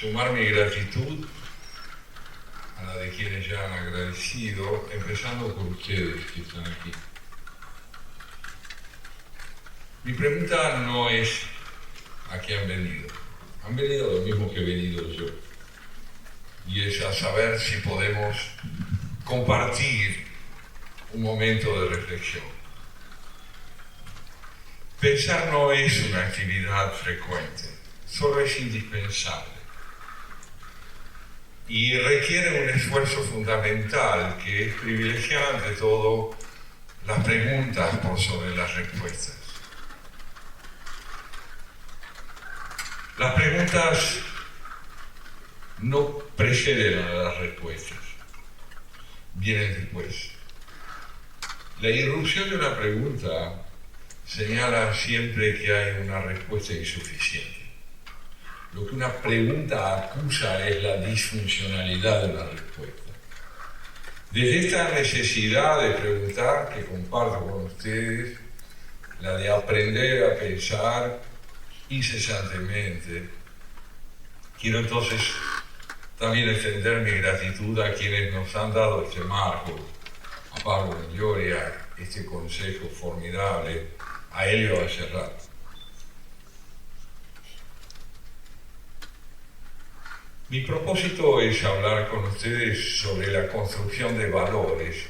sumar mi gratitud a la de quienes ya han agradecido, empezando por ustedes que están aquí. Mi pregunta no es a qué han venido. Han venido lo mismo que he venido yo. Y es a saber si podemos compartir un momento de reflexión. Pensar no es una actividad frecuente, solo es indispensable. Y requiere un esfuerzo fundamental que es privilegiar ante todo las preguntas por sobre las respuestas. Las preguntas no preceden a las respuestas, vienen después. La irrupción de una pregunta señala siempre que hay una respuesta insuficiente. Lo que una pregunta acusa es la disfuncionalidad de la respuesta. Desde esta necesidad de preguntar, que comparto con ustedes, la de aprender a pensar incesantemente, quiero entonces también extender mi gratitud a quienes nos han dado este marco, a Pablo Miglioria, este consejo formidable, a Elio Acerrat. Mi propósito es hablar con ustedes sobre la construcción de valores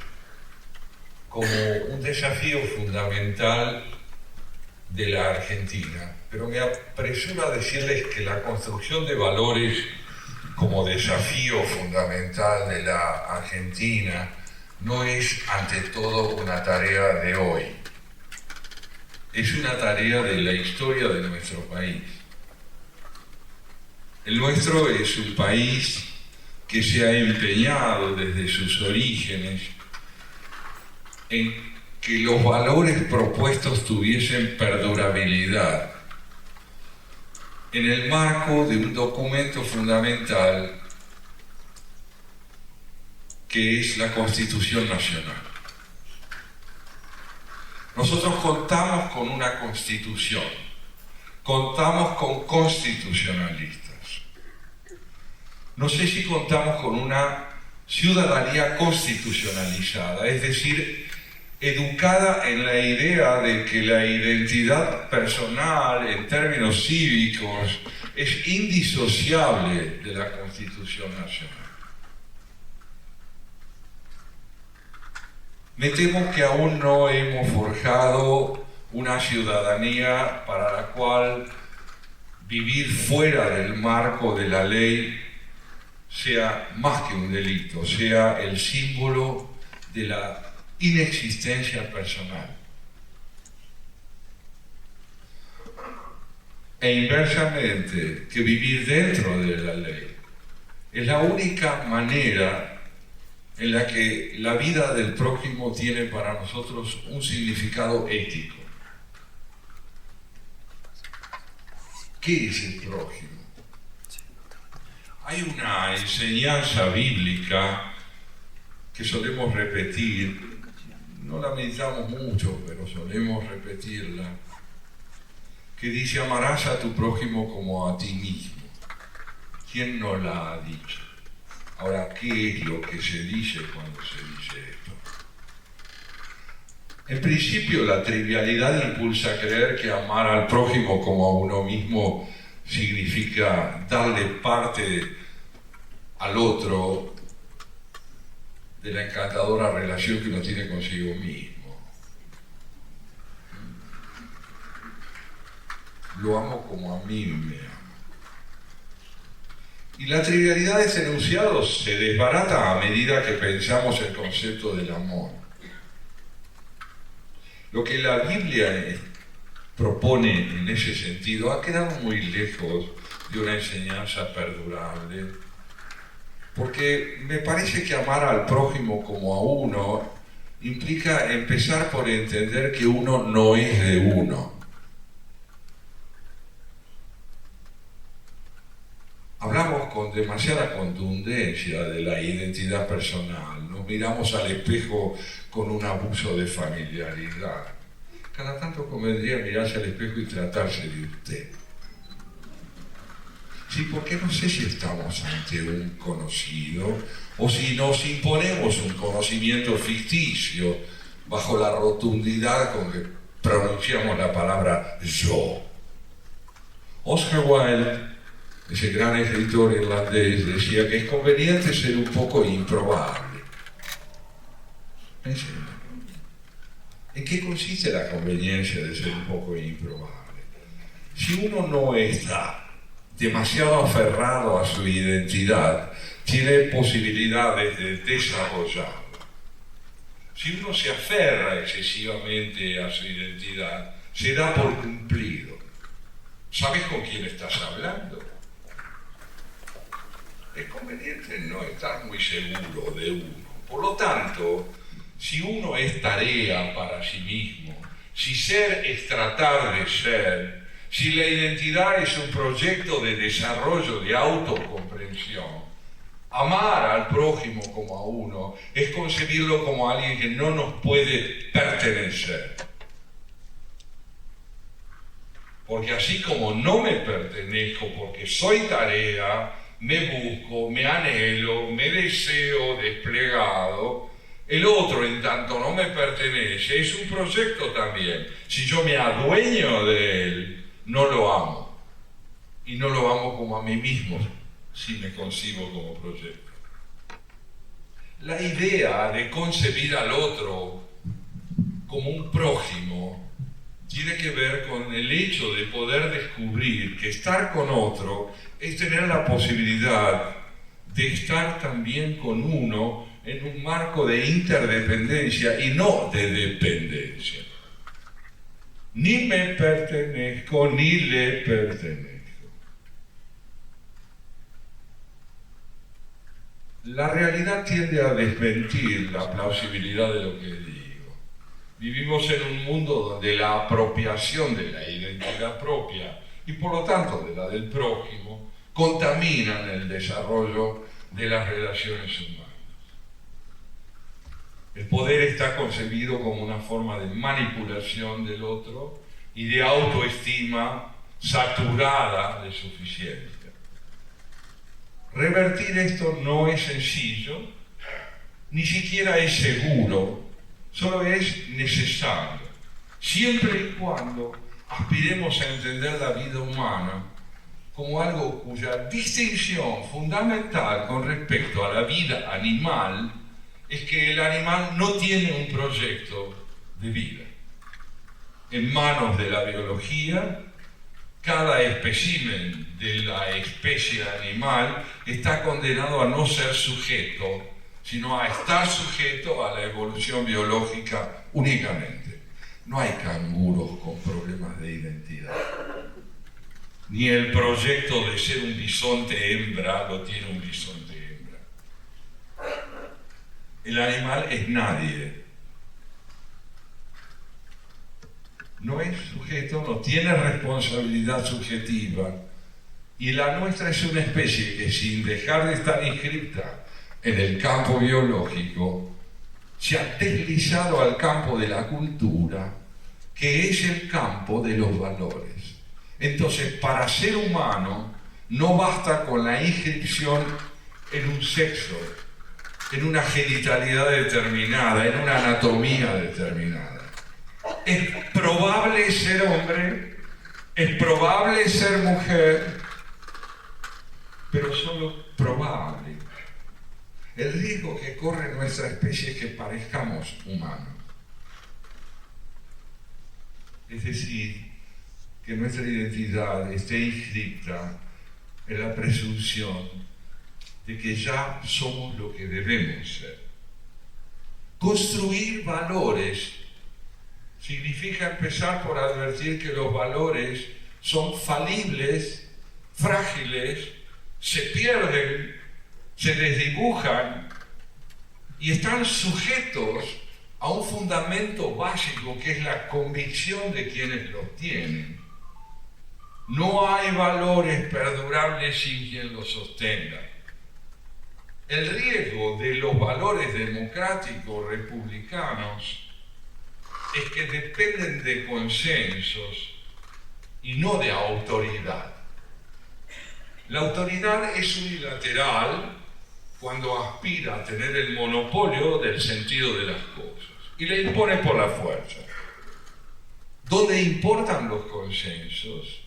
como un desafío fundamental de la Argentina, pero me apresuro a decirles que la construcción de valores como desafío fundamental de la Argentina no es ante todo una tarea de hoy, es una tarea de la historia de nuestro país. El nuestro es un país que se ha empeñado desde sus orígenes en que los valores propuestos tuviesen perdurabilidad en el marco de un documento fundamental que es la Constitución Nacional. Nosotros contamos con una Constitución, contamos con constitucionalistas. No sé si contamos con una ciudadanía constitucionalizada, es decir, educada en la idea de que la identidad personal en términos cívicos es indisociable de la Constitución Nacional. Me temo que aún no hemos forjado una ciudadanía para la cual vivir fuera del marco de la ley sea más que un delito, sea el símbolo de la inexistencia personal. E inversamente, que vivir dentro de la ley es la única manera en la que la vida del prójimo tiene para nosotros un significado ético. ¿Qué es el prójimo? Hay una enseñanza bíblica que solemos repetir, no la meditamos mucho, pero solemos repetirla, que dice: amarás a tu prójimo como a ti mismo. ¿Quién no la ha dicho? Ahora, ¿qué es lo que se dice cuando se dice esto? En principio, la trivialidad impulsa a creer que amar al prójimo como a uno mismo significa darle parte al otro de la encantadora relación que uno tiene consigo mismo. Lo amo como a mí me amo. Y la trivialidad de ese enunciado se desbarata a medida que pensamos el concepto del amor. Lo que la Biblia propone en ese sentido ha quedado muy lejos de una enseñanza perdurable, porque me parece que amar al prójimo como a uno implica empezar por entender que uno no es de uno. Hablamos con demasiada contundencia de la identidad personal, nos miramos al espejo con un abuso de familiaridad. Cada tanto convendría mirarse al espejo y tratarse de usted. Sí, porque no sé si estamos ante un conocido o si nos imponemos un conocimiento ficticio bajo la rotundidad con que pronunciamos la palabra yo. Oscar Wilde, ese gran escritor irlandés, decía que es conveniente ser un poco improbable. ¿En qué consiste la conveniencia de ser un poco improbable? Si uno no está demasiado aferrado a su identidad, tiene posibilidades de desarrollarla. Si uno se aferra excesivamente a su identidad, se da por cumplido. ¿Sabes con quién estás hablando? Es conveniente no estar muy seguro de uno. Por lo tanto, si uno es tarea para sí mismo, si ser es tratar de ser, si la identidad es un proyecto de desarrollo, de autocomprensión, amar al prójimo como a uno es concebirlo como alguien que no nos puede pertenecer. Porque así como no me pertenezco porque soy tarea, me busco, me anhelo, me deseo desplegado, el otro, en tanto no me pertenece, es un proyecto también. Si yo me adueño de él, no lo amo. Y no lo amo como a mí mismo, si me concibo como proyecto. La idea de concebir al otro como un prójimo tiene que ver con el hecho de poder descubrir que estar con otro es tener la posibilidad de estar también con uno en un marco de interdependencia y no de dependencia. Ni me pertenezco, ni le pertenezco. La realidad tiende a desmentir la plausibilidad de lo que digo. Vivimos en un mundo donde la apropiación de la identidad propia y por lo tanto de la del prójimo contaminan el desarrollo de las relaciones humanas. El poder está concebido como una forma de manipulación del otro y de autoestima saturada de suficiencia. Revertir esto no es sencillo, ni siquiera es seguro, solo es necesario, siempre y cuando aspiremos a entender la vida humana como algo cuya distinción fundamental con respecto a la vida animal es que el animal no tiene un proyecto de vida. En manos de la biología, cada espécimen de la especie animal está condenado a no ser sujeto, sino a estar sujeto a la evolución biológica únicamente. No hay canguros con problemas de identidad. Ni el proyecto de ser un bisonte hembra lo tiene un bisonte hembra. El animal es nadie. No es sujeto, no tiene responsabilidad subjetiva. Y la nuestra es una especie que, sin dejar de estar inscripta en el campo biológico, se ha deslizado al campo de la cultura, que es el campo de los valores. Entonces, para ser humano, no basta con la inscripción en un sexo, en una genitalidad determinada, en una anatomía determinada. Es probable ser hombre, es probable ser mujer, pero solo probable. El riesgo que corre nuestra especie es que parezcamos humanos. Es decir, que nuestra identidad esté inscripta en la presunción de que ya somos lo que debemos ser. Construir valores significa empezar por advertir que los valores son falibles, frágiles, se pierden, se desdibujan y están sujetos a un fundamento básico que es la convicción de quienes los tienen. No hay valores perdurables sin quien los sostenga. El riesgo de los valores democráticos republicanos es que dependen de consensos y no de autoridad. La autoridad es unilateral cuando aspira a tener el monopolio del sentido de las cosas y le impone por la fuerza. Donde importan los consensos,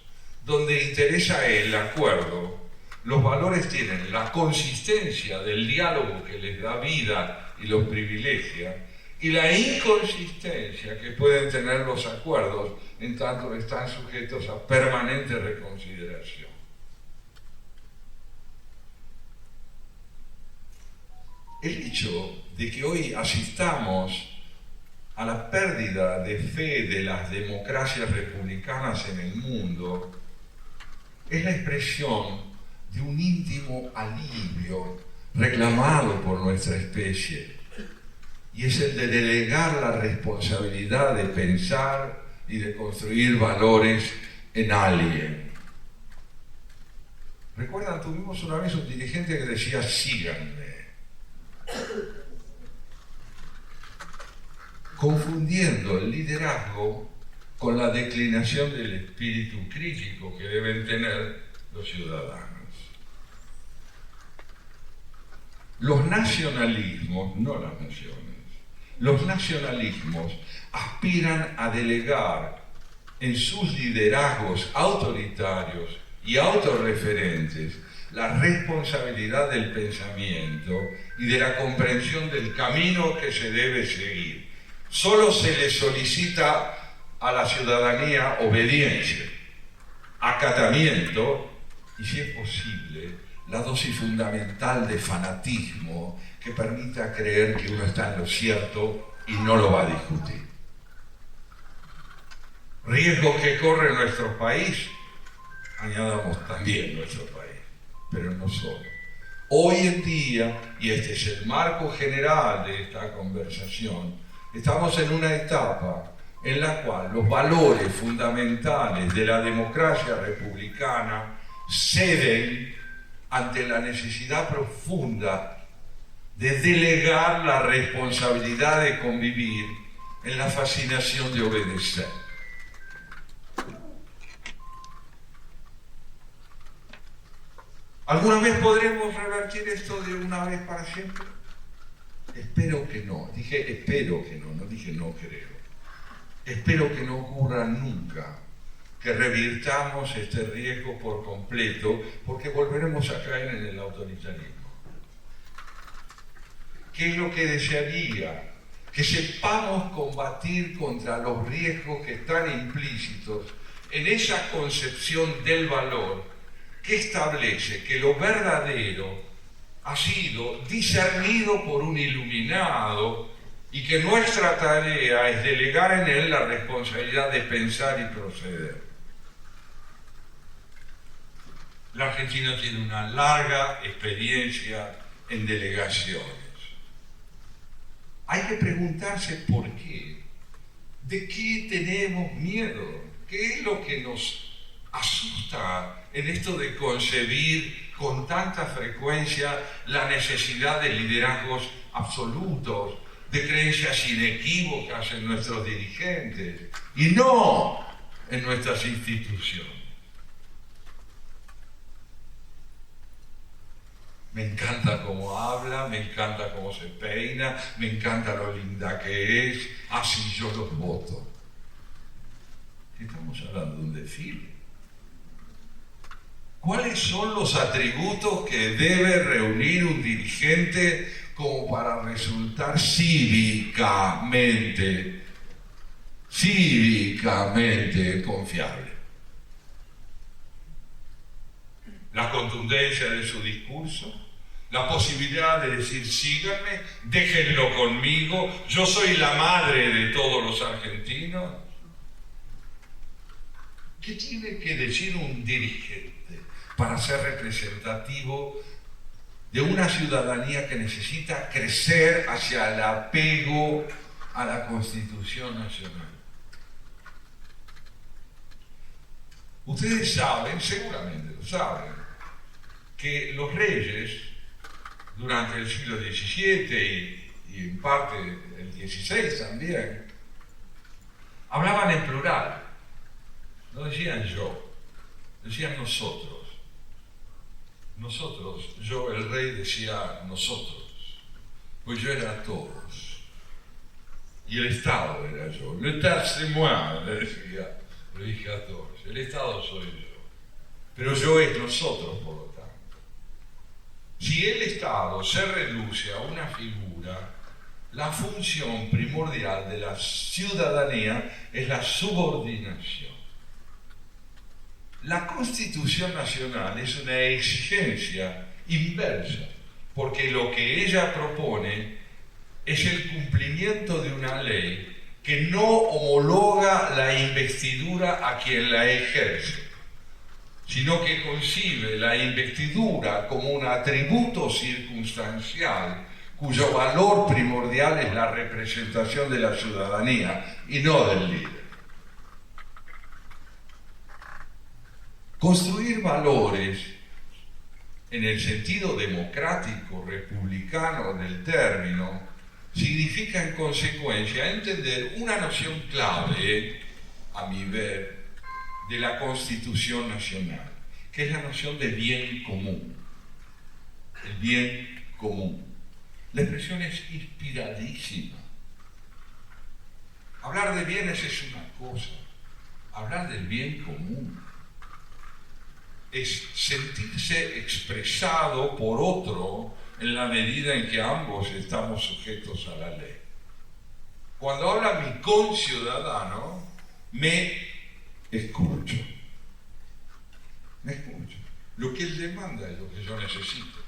donde interesa el acuerdo, los valores tienen la consistencia del diálogo que les da vida y los privilegia, y la inconsistencia que pueden tener los acuerdos en tanto están sujetos a permanente reconsideración. El hecho de que hoy asistamos a la pérdida de fe de las democracias republicanas en el mundo es la expresión de un íntimo alivio reclamado por nuestra especie, y es el de delegar la responsabilidad de pensar y de construir valores en alguien. ¿Recuerdan? Tuvimos una vez un dirigente que decía: síganme. Confundiendo el liderazgo con la declinación del espíritu crítico que deben tener los ciudadanos. Los nacionalismos, no las naciones, los nacionalismos aspiran a delegar en sus liderazgos autoritarios y autorreferentes la responsabilidad del pensamiento y de la comprensión del camino que se debe seguir. Solo se le solicita a la ciudadanía obediencia, acatamiento y, si es posible, la dosis fundamental de fanatismo que permita creer que uno está en lo cierto y no lo va a discutir. Riesgos que corre nuestro país, añadamos también nuestro país, pero no solo. Hoy en día, y este es el marco general de esta conversación, estamos en una etapa en la cual los valores fundamentales de la democracia republicana ceden ante la necesidad profunda de delegar la responsabilidad de convivir en la fascinación de obedecer. ¿Alguna vez podremos revertir esto de una vez para siempre? Espero que no. Dije espero que no, no dije no creo. Espero que no ocurra nunca que revirtamos este riesgo por completo, porque volveremos a caer en el autoritarismo. ¿Qué es lo que desearía? Que sepamos combatir contra los riesgos que están implícitos en esa concepción del valor que establece que lo verdadero ha sido discernido por un iluminado y que nuestra tarea es delegar en él la responsabilidad de pensar y proceder. La Argentina tiene una larga experiencia en delegaciones. Hay que preguntarse por qué. ¿De qué tenemos miedo? ¿Qué es lo que nos asusta en esto de concebir con tanta frecuencia la necesidad de liderazgos absolutos, de creencias inequívocas en nuestros dirigentes y no en nuestras instituciones? Me encanta cómo habla, me encanta cómo se peina, me encanta lo linda que es, así yo los voto. Estamos hablando de un desfile. ¿Cuáles son los atributos que debe reunir un dirigente como para resultar cívicamente confiable? La contundencia de su discurso, la posibilidad de decir síganme, déjenlo conmigo, yo soy la madre de todos los argentinos. ¿Qué tiene que decir un dirigente para ser representativo de una ciudadanía que necesita crecer hacia el apego a la Constitución Nacional? Ustedes saben, seguramente lo saben, que los reyes durante el siglo XVII y en parte el XVI también hablaban en plural, no decían yo, decían nosotros. nosotros, yo, el rey decía nosotros, pues yo era todos. Y el Estado era yo. L'État c'est moi, le decía, lo dije a todos. El Estado soy yo. Pero yo es nosotros, por lo tanto. Si el Estado se reduce a una figura, la función primordial de la ciudadanía es la subordinación. La Constitución Nacional es una exigencia inversa, porque lo que ella propone es el cumplimiento de una ley que no homologa la investidura a quien la ejerce, sino que concibe la investidura como un atributo circunstancial cuyo valor primordial es la representación de la ciudadanía y no del líder. Construir valores en el sentido democrático, republicano del término, significa en consecuencia entender una noción clave, a mi ver, de la Constitución Nacional, que es la noción de bien común. El bien común. La expresión es inspiradísima. Hablar de bienes es una cosa, hablar del bien común es sentirse expresado por otro en la medida en que ambos estamos sujetos a la ley. Cuando habla mi conciudadano, me escucho. Lo que él demanda es lo que yo necesito.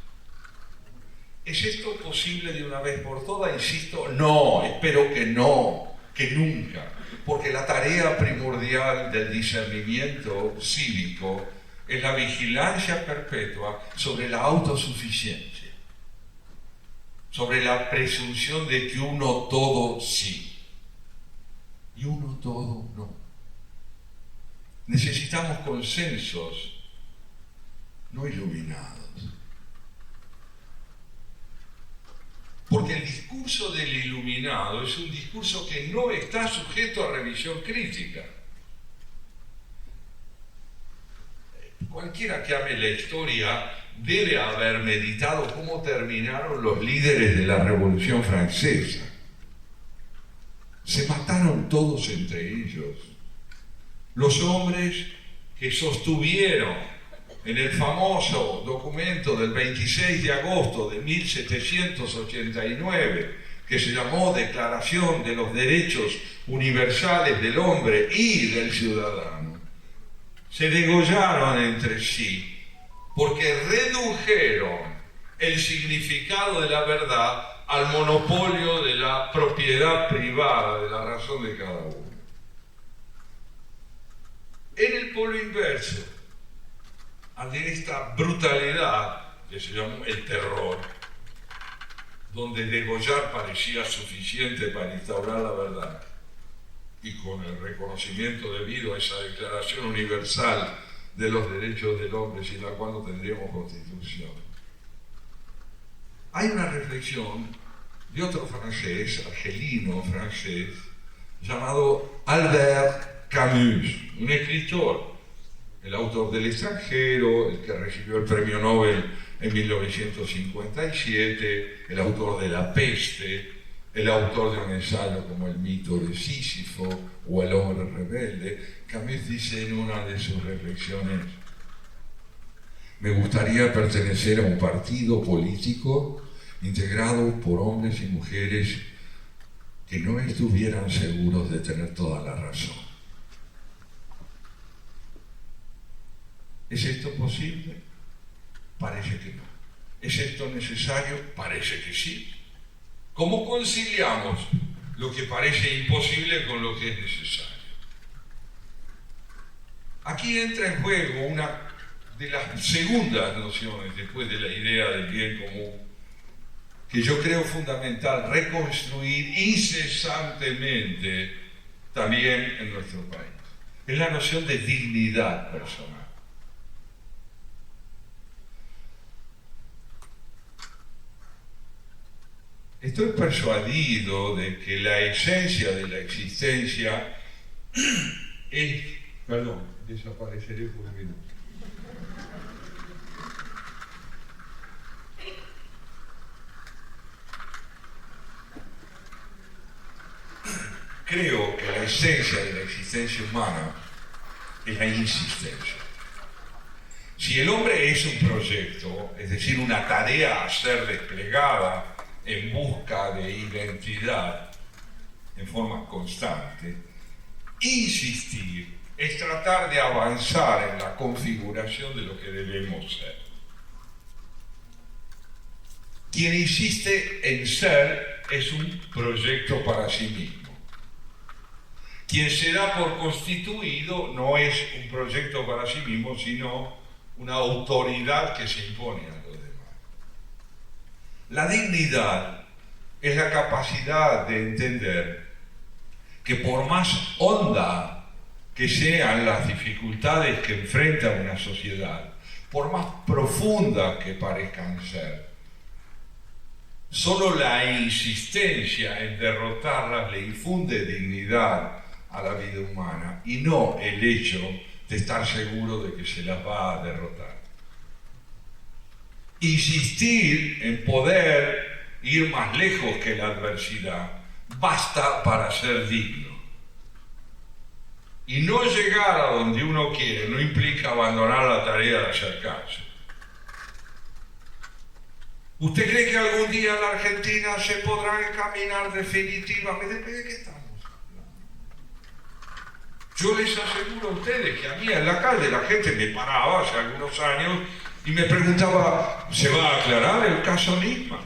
¿Es esto posible de una vez por todas? Insisto, no, espero que no, que nunca, porque la tarea primordial del discernimiento cívico es la vigilancia perpetua sobre la autosuficiencia, sobre la presunción de que uno todo sí y uno todo no. Necesitamos consensos, no iluminados. Porque el discurso del iluminado es un discurso que no está sujeto a revisión crítica. Cualquiera que ame la historia debe haber meditado cómo terminaron los líderes de la Revolución Francesa. Se mataron todos entre ellos. Los hombres que sostuvieron en el famoso documento del 26 de agosto de 1789, que se llamó Declaración de los Derechos Universales del Hombre y del Ciudadano, se degollaron entre sí porque redujeron el significado de la verdad al monopolio de la propiedad privada, de la razón de cada uno. En el polo inverso, ante esta brutalidad que se llamó el terror, donde degollar parecía suficiente para instaurar la verdad, y con el reconocimiento debido a esa Declaración Universal de los Derechos del Hombre, sin la cual no tendríamos constitución. Hay una reflexión de otro francés, argelino francés, llamado Albert Camus, un escritor, el autor del extranjero, el que recibió el premio Nobel en 1957, el autor de La peste, el autor de un ensayo como El mito de Sísifo o El hombre rebelde. Camus dice en una de sus reflexiones: me gustaría pertenecer a un partido político integrado por hombres y mujeres que no estuvieran seguros de tener toda la razón. ¿Es esto posible? Parece que no. ¿Es esto necesario? Parece que sí. ¿Cómo conciliamos lo que parece imposible con lo que es necesario? Aquí entra en juego una de las segundas nociones, después de la idea del bien común, que yo creo fundamental reconstruir incesantemente también en nuestro país. Es la noción de dignidad personal. Estoy persuadido de que la esencia de la existencia es... Perdón, desapareceré por un minuto. Creo que la esencia de la existencia humana es la insistencia. Si el hombre es un proyecto, es decir, una tarea a ser desplegada en busca de identidad en forma constante, insistir es tratar de avanzar en la configuración de lo que debemos ser. Quien insiste en ser es un proyecto para sí mismo. Quien se da por constituido no es un proyecto para sí mismo, sino una autoridad que se impone a los demás. La dignidad es la capacidad de entender que por más honda que sean las dificultades que enfrenta una sociedad, por más profundas que parezcan ser, solo la insistencia en derrotarlas le infunde dignidad a la vida humana y no el hecho de estar seguro de que se las va a derrotar. Insistir en poder ir más lejos que la adversidad basta para ser digno. Y no llegar a donde uno quiere no implica abandonar la tarea de acercarse. ¿Usted cree que algún día la Argentina se podrá encaminar definitivamente? ¿De qué estamos hablando? Yo les aseguro a ustedes que a mí en la calle la gente me paraba hace algunos años y me preguntaba, ¿se va a aclarar el caso Nisman?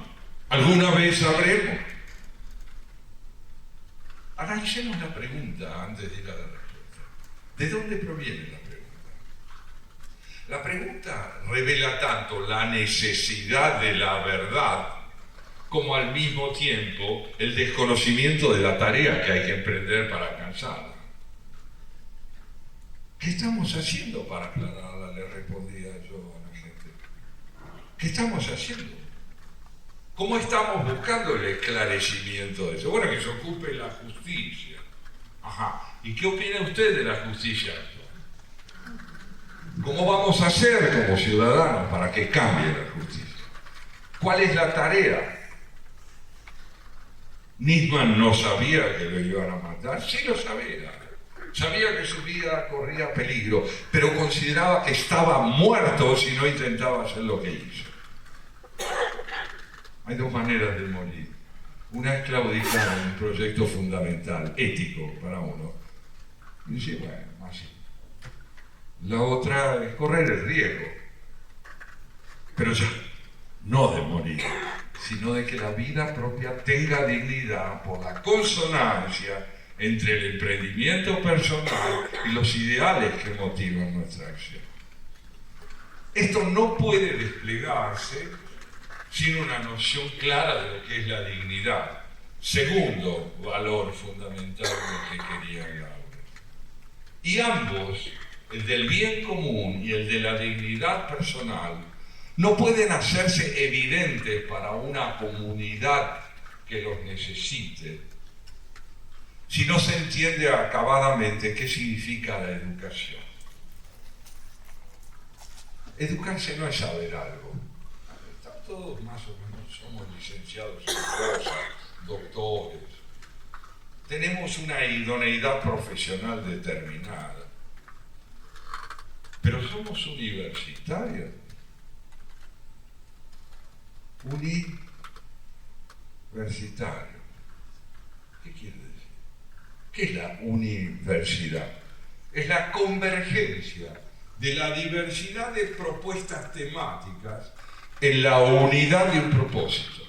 ¿Alguna vez sabremos? Analicemos la pregunta antes de ir a la respuesta. ¿De dónde proviene la pregunta? La pregunta revela tanto la necesidad de la verdad como al mismo tiempo el desconocimiento de la tarea que hay que emprender para alcanzarla. ¿Qué estamos haciendo para aclararla? Le respondía yo a la gente. ¿Qué estamos haciendo? ¿Cómo estamos buscando el esclarecimiento de eso? Bueno, que se ocupe la justicia. Ajá. ¿Y qué opina usted de la justicia actual? ¿Cómo vamos a hacer como ciudadanos para que cambie la justicia? ¿Cuál es la tarea? Nisman no sabía que lo iban a matar. Sí lo sabía. Sabía que su vida corría peligro, pero consideraba que estaba muerto si no intentaba hacer lo que hizo. Hay dos maneras de morir. Una es claudicar en un proyecto fundamental, ético para uno. Y dice, bueno, así. La otra es correr el riesgo. Pero ya, no de morir, sino de que la vida propia tenga dignidad por la consonancia entre el emprendimiento personal y los ideales que motivan nuestra acción. Esto no puede desplegarse sin una noción clara de lo que es la dignidad. Segundo valor fundamental del que quería hablar. Y ambos, el del bien común y el de la dignidad personal, no pueden hacerse evidentes para una comunidad que los necesite si no se entiende acabadamente qué significa la educación. Educarse no es saber algo. Todos más o menos somos licenciados en cosas, doctores. Tenemos una idoneidad profesional determinada. Pero somos universitarios. Universitario. ¿Qué quiere decir? ¿Qué es la universidad? Es la convergencia de la diversidad de propuestas temáticas en la unidad de un propósito.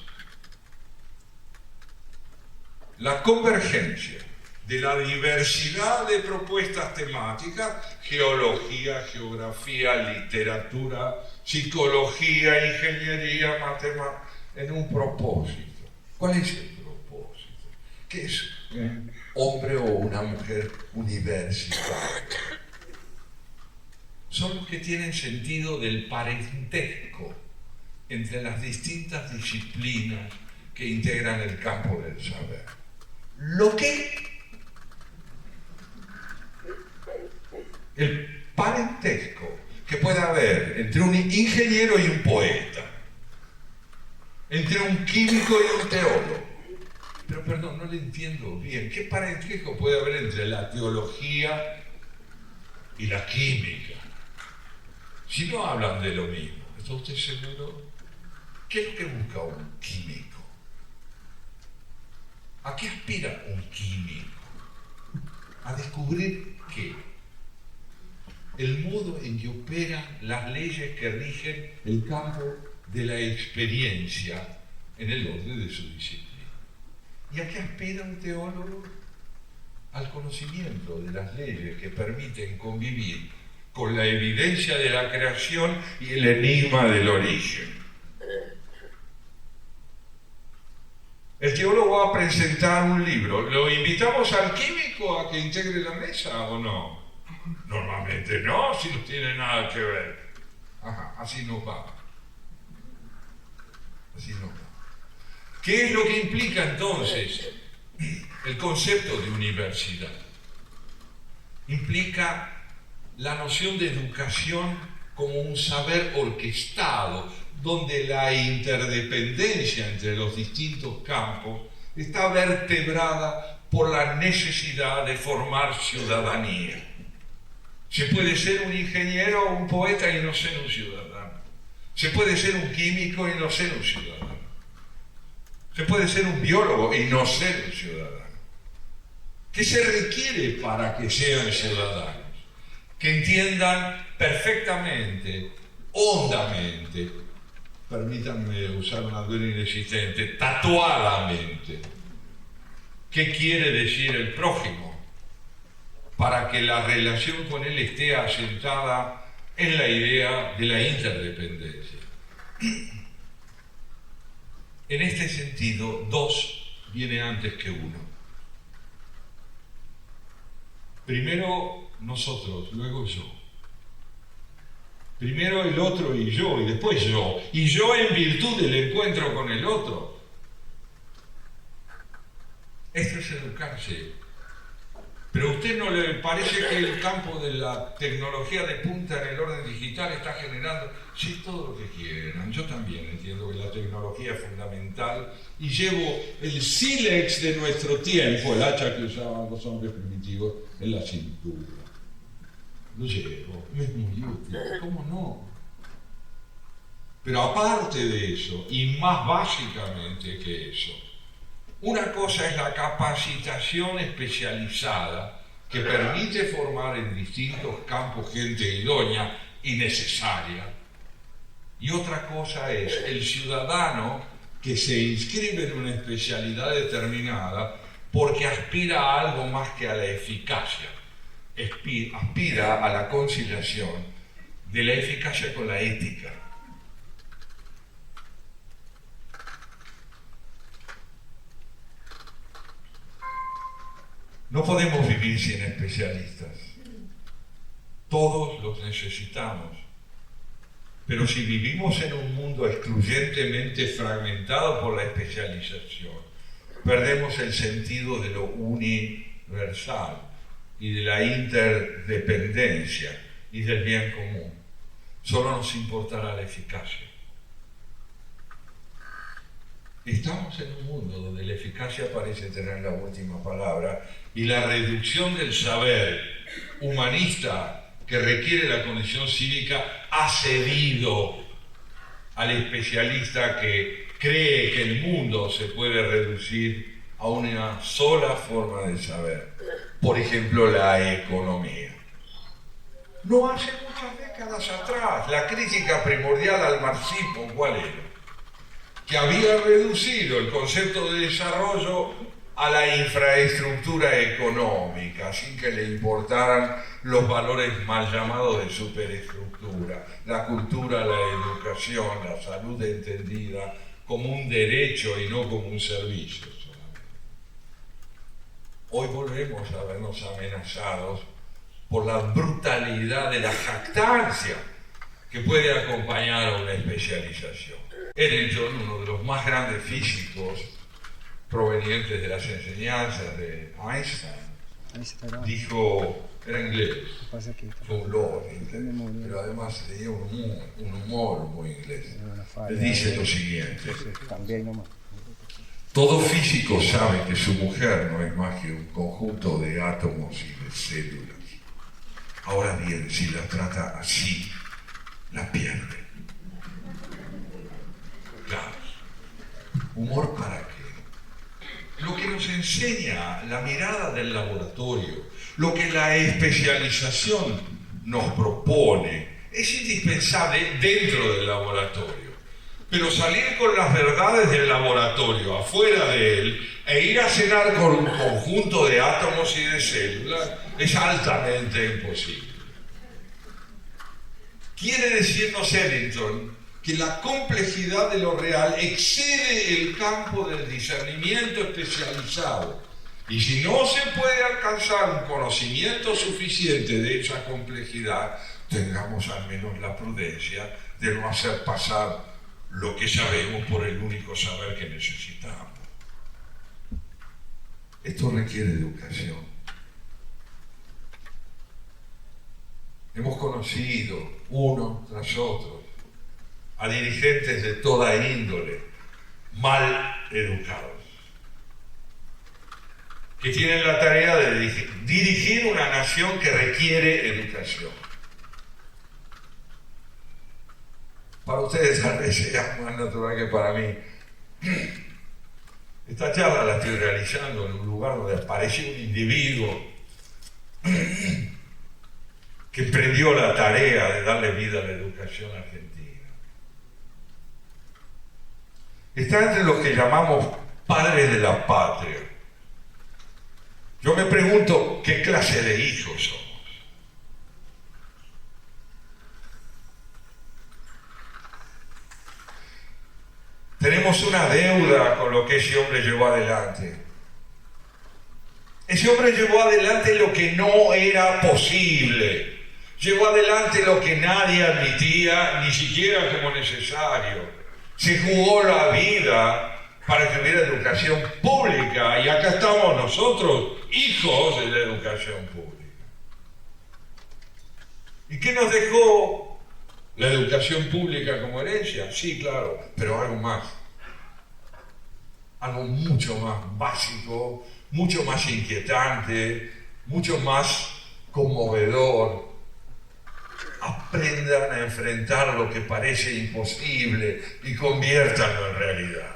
La convergencia de la diversidad de propuestas temáticas, geología, geografía, literatura, psicología, ingeniería, matemáticas, en un propósito. ¿Cuál es el propósito? ¿Qué es un hombre o una mujer universitaria? Son los que tienen sentido del parentesco entre las distintas disciplinas que integran el campo del saber. Lo que el parentesco que puede haber entre un ingeniero y un poeta, entre un químico y un teólogo, pero perdón, no le entiendo bien. ¿Qué parentesco puede haber entre la teología y la química? Si no hablan de lo mismo, ¿está usted seguro? ¿Qué es lo que busca un químico? ¿A qué aspira un químico? A descubrir qué. El modo en que operan las leyes que rigen el campo de la experiencia en el orden de su disciplina. ¿Y a qué aspira un teólogo? Al conocimiento de las leyes que permiten convivir con la evidencia de la creación y el enigma del origen. El teólogo va a presentar un libro. ¿Lo invitamos al químico a que integre la mesa o no? Normalmente no, si no tiene nada que ver. Ajá, así no va. Así no va. ¿Qué es lo que implica entonces el concepto de universidad? Implica la noción de educación como un saber orquestado, donde la interdependencia entre los distintos campos está vertebrada por la necesidad de formar ciudadanía. Se puede ser un ingeniero o un poeta y no ser un ciudadano. Se puede ser un químico y no ser un ciudadano. Se puede ser un biólogo y no ser un ciudadano. ¿Qué se requiere para que sean ciudadanos? Que entiendan perfectamente, hondamente, permítanme usar una duda inexistente, tatuadamente, qué quiere decir el prójimo, para que la relación con él esté asentada en la idea de la interdependencia. En este sentido, dos viene antes que uno. Primero nosotros, luego yo. Primero el otro y yo, y después yo. Y yo en virtud del encuentro con el otro. Esto es educarse. Pero a usted no le parece que el campo de la tecnología de punta en el orden digital está generando, sí, todo lo que quieran. Yo también entiendo que la tecnología es fundamental y llevo el sílex de nuestro tiempo, el hacha que usaban los hombres primitivos, en la cintura. Lo llevo, me es muy útil, ¿cómo no? Pero aparte de eso, y más básicamente que eso, una cosa es la capacitación especializada que permite formar en distintos campos gente idónea y necesaria. Y otra cosa es el ciudadano que se inscribe en una especialidad determinada porque aspira a algo más que a la eficacia. Aspira a la conciliación de la eficacia con la ética. No podemos vivir sin especialistas. Todos los necesitamos. Pero si vivimos en un mundo excluyentemente fragmentado por la especialización, perdemos el sentido de lo universal y de la interdependencia y del bien común. Solo nos importará la eficacia. Estamos en un mundo donde la eficacia parece tener la última palabra y la reducción del saber humanista que requiere la condición cívica ha cedido al especialista que cree que el mundo se puede reducir a una sola forma de saber, por ejemplo, la economía. No hace muchas décadas atrás, la crítica primordial al marxismo, ¿cuál era? Que había reducido el concepto de desarrollo a la infraestructura económica, sin que le importaran los valores mal llamados de superestructura, la cultura, la educación, la salud entendida como un derecho y no como un servicio solamente. Hoy volvemos a vernos amenazados por la brutalidad de la jactancia que puede acompañar a una especialización. Eddington, uno de los más grandes físicos provenientes de las enseñanzas de Einstein, dijo, era inglés, fue un lord inglés, pero además tenía un humor muy inglés. Él dice lo siguiente: Todo físico sabe que su mujer no es más que un conjunto de átomos y de células. Ahora bien, si la trata así, la pierde. Claro. ¿Humor para qué? Lo que nos enseña la mirada del laboratorio, lo que la especialización nos propone, es indispensable dentro del laboratorio. Pero salir con las verdades del laboratorio, afuera de él, e ir a cenar con un conjunto de átomos y de células, es altamente imposible. Quiere decirnos Eddington que la complejidad de lo real excede el campo del discernimiento especializado. Y si no se puede alcanzar un conocimiento suficiente de esa complejidad, tengamos al menos la prudencia de no hacer pasar lo que sabemos por el único saber que necesitamos. Esto requiere educación. Hemos conocido uno tras otro a dirigentes de toda índole mal educados, que tienen la tarea de dirigir una nación que requiere educación. Para ustedes tal vez sea más natural que para mí. Esta charla la estoy realizando en un lugar donde aparece un individuo que emprendió la tarea de darle vida a la educación argentina. Está entre los que llamamos padres de la patria. Yo me pregunto qué clase de hijos somos. Tenemos una deuda con lo que ese hombre llevó adelante. Ese hombre llevó adelante lo que no era posible. Llevó adelante lo que nadie admitía, ni siquiera como necesario. Se jugó la vida para que hubiera educación pública. Y acá estamos nosotros, hijos de la educación pública. ¿Y qué nos dejó la educación pública como herencia? Sí, claro, pero algo más. Algo mucho más básico, mucho más inquietante, mucho más conmovedor. Aprendan a enfrentar lo que parece imposible y conviértanlo en realidad.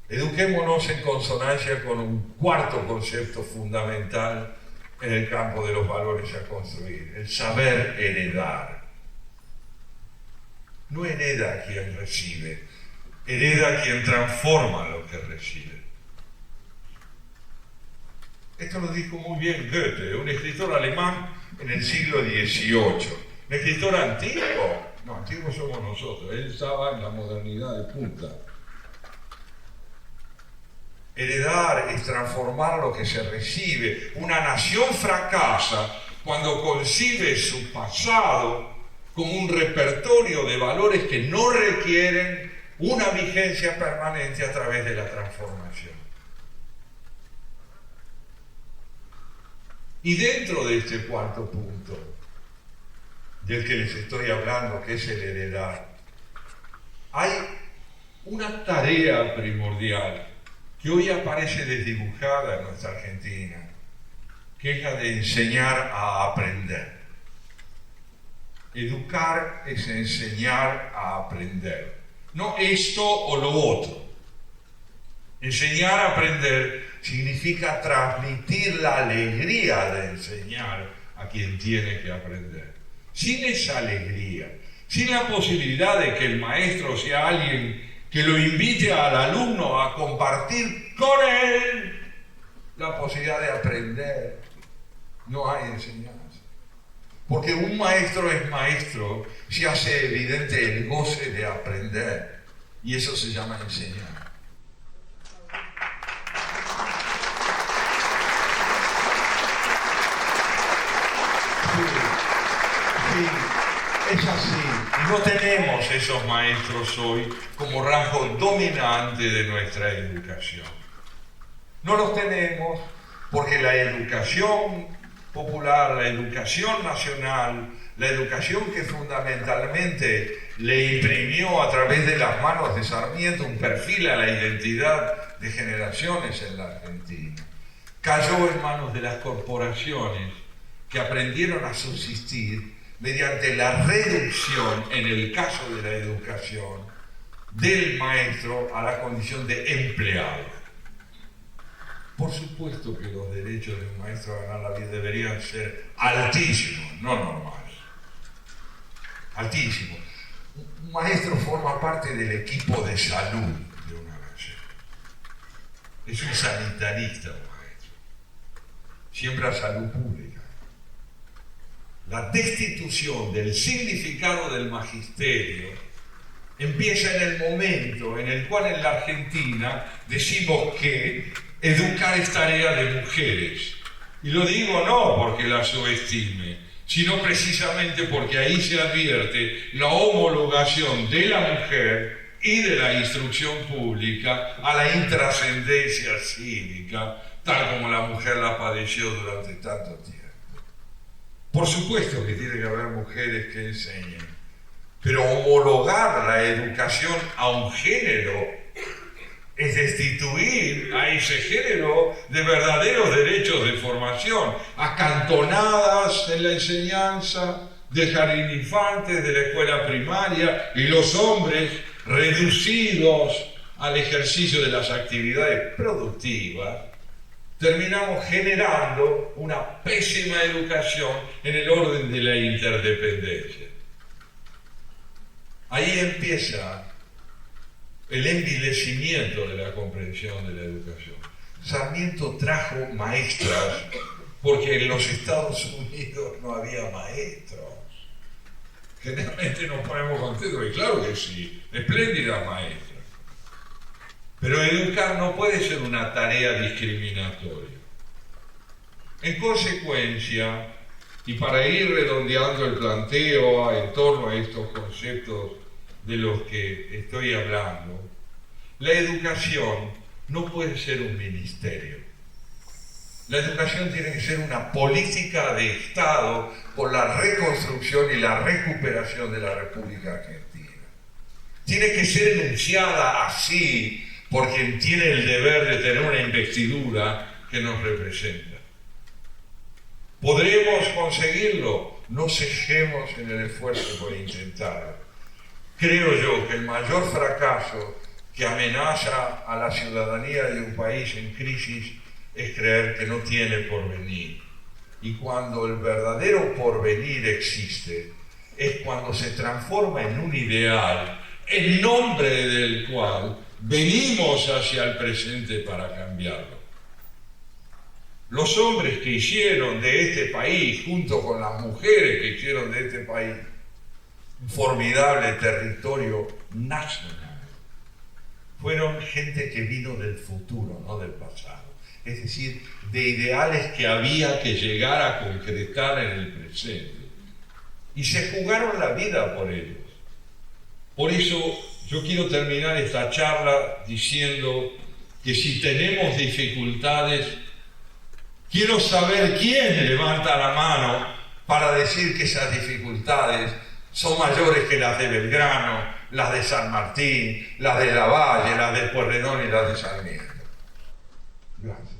Eduquémonos en consonancia con un cuarto concepto fundamental en el campo de los valores a construir, el saber heredar. No hereda quien recibe, hereda quien transforma lo que recibe. Esto lo dijo muy bien Goethe, un escritor alemán en el siglo XVIII. ¿Un escritor antiguo? No, antiguos somos nosotros, él estaba en la modernidad de punta. Heredar es transformar lo que se recibe. Una nación fracasa cuando concibe su pasado como un repertorio de valores que no requieren una vigencia permanente a través de la transformación. Y dentro de este cuarto punto, del que les estoy hablando, que es el heredar, hay una tarea primordial que hoy aparece desdibujada en nuestra Argentina, que es la de enseñar a aprender. Educar es enseñar a aprender, no esto o lo otro. Enseñar a aprender significa transmitir la alegría de enseñar a quien tiene que aprender. Sin esa alegría, sin la posibilidad de que el maestro sea alguien que lo invite al alumno a compartir con él la posibilidad de aprender, no hay enseñanza. Porque un maestro es maestro si hace evidente el goce de aprender, y eso se llama enseñar. Sí, es así. Y no tenemos esos maestros hoy como rasgo dominante de nuestra educación. No los tenemos porque la educación popular, la educación nacional, la educación que fundamentalmente le imprimió a través de las manos de Sarmiento un perfil a la identidad de generaciones en la Argentina. Cayó en manos de las corporaciones que aprendieron a subsistir mediante la reducción, en el caso de la educación, del maestro a la condición de empleado. Por supuesto que los derechos de un maestro a ganar la vida deberían ser altísimos, no normales. Altísimos. Un maestro forma parte del equipo de salud de una nación. Es un sanitarista un maestro. Siembra salud pública. La destitución del significado del magisterio empieza en el momento en el cual en la Argentina decimos que educar es tarea de mujeres. Y lo digo no porque la subestime, sino precisamente porque ahí se advierte la homologación de la mujer y de la instrucción pública a la intrascendencia cívica, tal como la mujer la padeció durante tanto tiempo. Por supuesto que tiene que haber mujeres que enseñen, pero homologar la educación a un género es destituir a ese género de verdaderos derechos de formación, acantonadas en la enseñanza del jardín de infantes, de la escuela primaria, y los hombres reducidos al ejercicio de las actividades productivas. Terminamos generando una pésima educación en el orden de la interdependencia. Ahí empieza el envilecimiento de la comprensión de la educación. Sarmiento trajo maestras porque en los Estados Unidos no había maestros. Generalmente nos ponemos contentos, y claro que sí, espléndidas maestras. Pero educar no puede ser una tarea discriminatoria. En consecuencia, y para ir redondeando el planteo en torno a estos conceptos de los que estoy hablando, la educación no puede ser un ministerio. La educación tiene que ser una política de Estado por la reconstrucción y la recuperación de la República Argentina. Tiene que ser enunciada así por quien tiene el deber de tener una investidura que nos representa. ¿Podremos conseguirlo? No cejemos en el esfuerzo por intentarlo. Creo yo que el mayor fracaso que amenaza a la ciudadanía de un país en crisis es creer que no tiene porvenir. Y cuando el verdadero porvenir existe, es cuando se transforma en un ideal, en nombre del cual venimos hacia el presente para cambiarlo. Los hombres que hicieron de este país, junto con las mujeres que hicieron de este país, un formidable territorio nacional, fueron gente que vino del futuro, no del pasado. Es decir, de ideales que había que llegar a concretar en el presente. Y se jugaron la vida por ellos. Por eso yo quiero terminar esta charla diciendo que si tenemos dificultades, quiero saber quién levanta la mano para decir que esas dificultades son mayores que las de Belgrano, las de San Martín, las de Lavalle, las de Pueyrredón y las de Sarmiento. Gracias.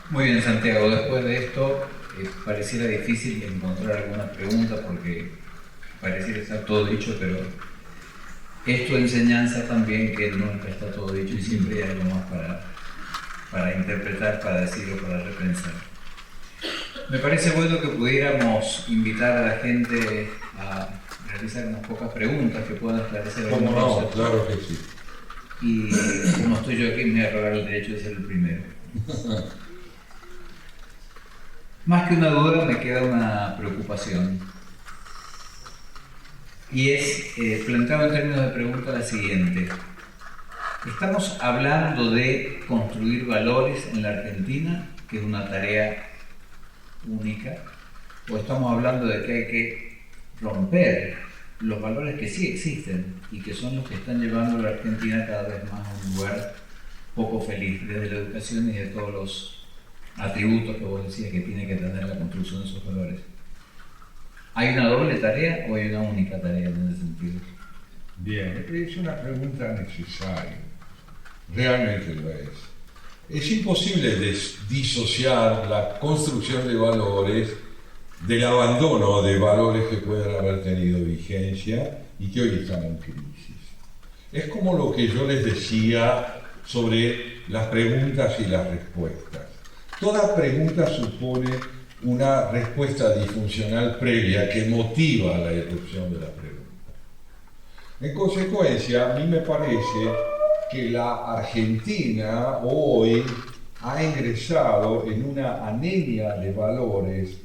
Muy bien, Santiago, después de esto pareciera difícil encontrar alguna pregunta porque pareciera estar todo dicho, pero es tu enseñanza también que nunca está todo dicho y siempre hay algo más para interpretar, para decir o para repensar. Me parece bueno que pudiéramos invitar a la gente a realizar unas pocas preguntas que puedan esclarecer ¿Cómo algunos no? conceptos. Claro que sí. Y como estoy yo aquí, me voy a rogar el derecho de ser el primero. Más que una duda, me queda una preocupación. Y es, planteado en términos de pregunta, la siguiente. ¿Estamos hablando de construir valores en la Argentina, que es una tarea única? ¿O estamos hablando de que hay que romper los valores que sí existen y que son los que están llevando a la Argentina cada vez más a un lugar poco feliz, desde la educación y de todos los atributos que vos decías que tiene que tener la construcción de esos valores? ¿Hay una doble tarea o hay una única tarea en ese sentido? Bien, es una pregunta necesaria. Realmente lo es. Es imposible disociar la construcción de valores del abandono de valores que pueden haber tenido vigencia y que hoy están en crisis. Es como lo que yo les decía sobre las preguntas y las respuestas. Toda pregunta supone una respuesta disfuncional previa que motiva la irrupción de la pregunta. En consecuencia, a mí me parece que la Argentina hoy ha ingresado en una anemia de valores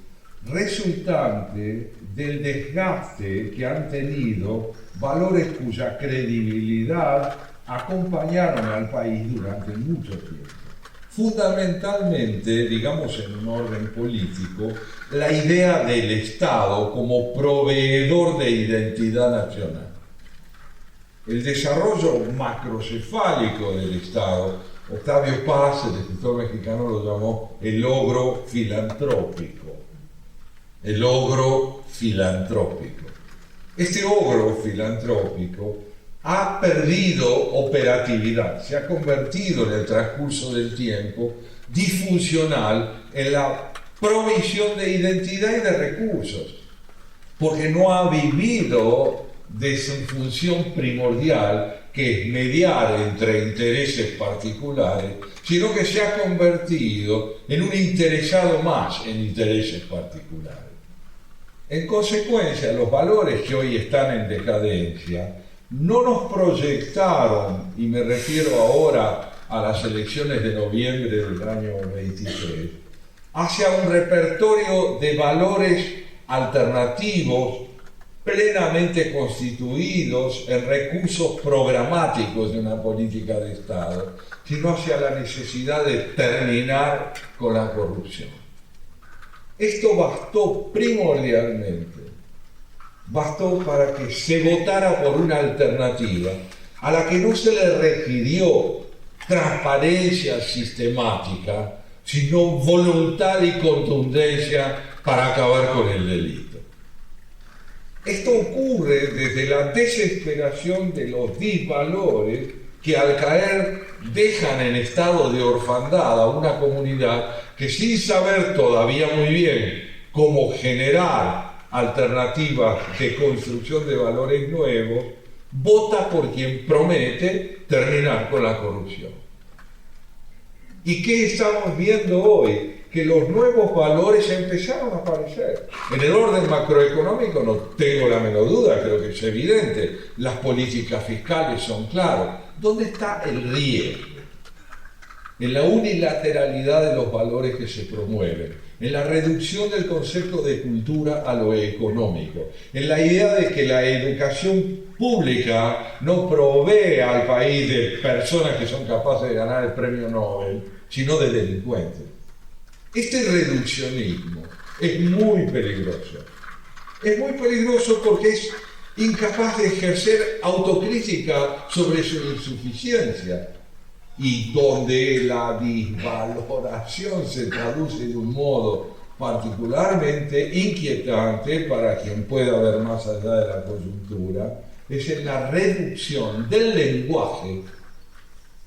resultante del desgaste que han tenido valores cuya credibilidad acompañaron al país durante mucho tiempo. Fundamentalmente, digamos en un orden político, la idea del Estado como proveedor de identidad nacional. El desarrollo macrocefálico del Estado, Octavio Paz, el escritor mexicano, lo llamó el logro filantrópico. El ogro filantrópico. Este ogro filantrópico ha perdido operatividad, se ha convertido en el transcurso del tiempo disfuncional en la provisión de identidad y de recursos, porque no ha vivido de su función primordial, que es mediar entre intereses particulares, sino que se ha convertido en un interesado más en intereses particulares. En consecuencia, los valores que hoy están en decadencia no nos proyectaron, y me refiero ahora a las elecciones de noviembre del año 23, hacia un repertorio de valores alternativos plenamente constituidos en recursos programáticos de una política de Estado, sino hacia la necesidad de terminar con la corrupción. Esto bastó primordialmente, bastó para que se votara por una alternativa a la que no se le requirió transparencia sistemática, sino voluntad y contundencia para acabar con el delito. Esto ocurre desde la desesperación de los disvalores que al caer dejan en estado de orfandad a una comunidad que, sin saber todavía muy bien cómo generar alternativas de construcción de valores nuevos, vota por quien promete terminar con la corrupción. ¿Y qué estamos viendo hoy? Que los nuevos valores empezaron a aparecer. En el orden macroeconómico no tengo la menor duda, creo que es evidente. Las políticas fiscales son claras. ¿Dónde está el riesgo? En la unilateralidad de los valores que se promueven, en la reducción del concepto de cultura a lo económico, en la idea de que la educación pública no provee al país de personas que son capaces de ganar el premio Nobel, sino de delincuentes. Este reduccionismo es muy peligroso. Es muy peligroso porque es incapaz de ejercer autocrítica sobre su insuficiencia, y donde la disvaloración se traduce de un modo particularmente inquietante para quien pueda ver más allá de la coyuntura, es en la reducción del lenguaje,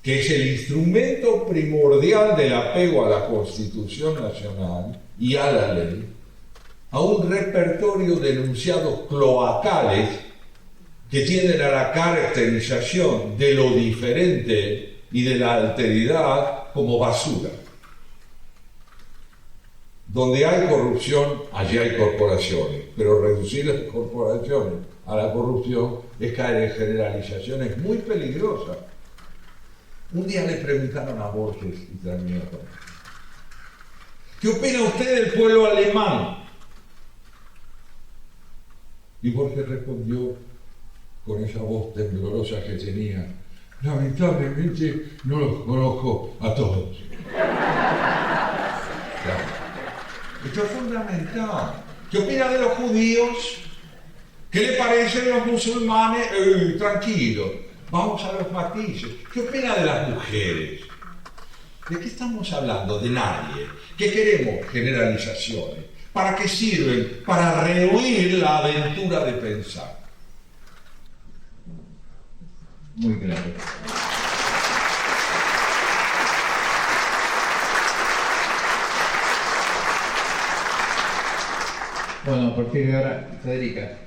que es el instrumento primordial del apego a la Constitución Nacional y a la ley, a un repertorio de enunciados cloacales que tienden a la caracterización de lo diferente y de la alteridad como basura. Donde hay corrupción, allí hay corporaciones, pero reducir las corporaciones a la corrupción es caer en generalizaciones muy peligrosas. Un día le preguntaron a Borges, y termino con esto, ¿qué opina usted del pueblo alemán? Y Borges respondió con esa voz temblorosa que tenía, lamentablemente no los conozco a todos. Claro. Esto es fundamental. ¿Qué opina de los judíos? ¿Qué le parecen los musulmanes? Tranquilo, vamos a los matices. ¿Qué opina de las mujeres? ¿De qué estamos hablando? De nadie. ¿Qué queremos? Generalizaciones. ¿Para qué sirven? Para rehuir la aventura de pensar. Muy claro. Bueno, a partir de ahora, Federica,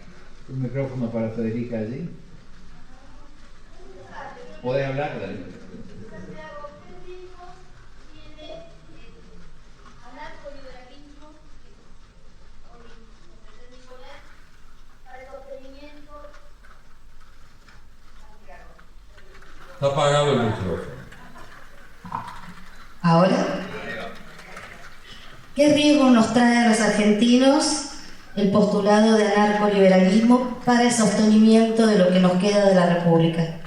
un micrófono para Federica allí. ¿Podés hablar? Dale. Está apagado el micrófono. ¿Ahora? ¿Qué riesgo nos trae a los argentinos el postulado de anarcoliberalismo para el sostenimiento de lo que nos queda de la República?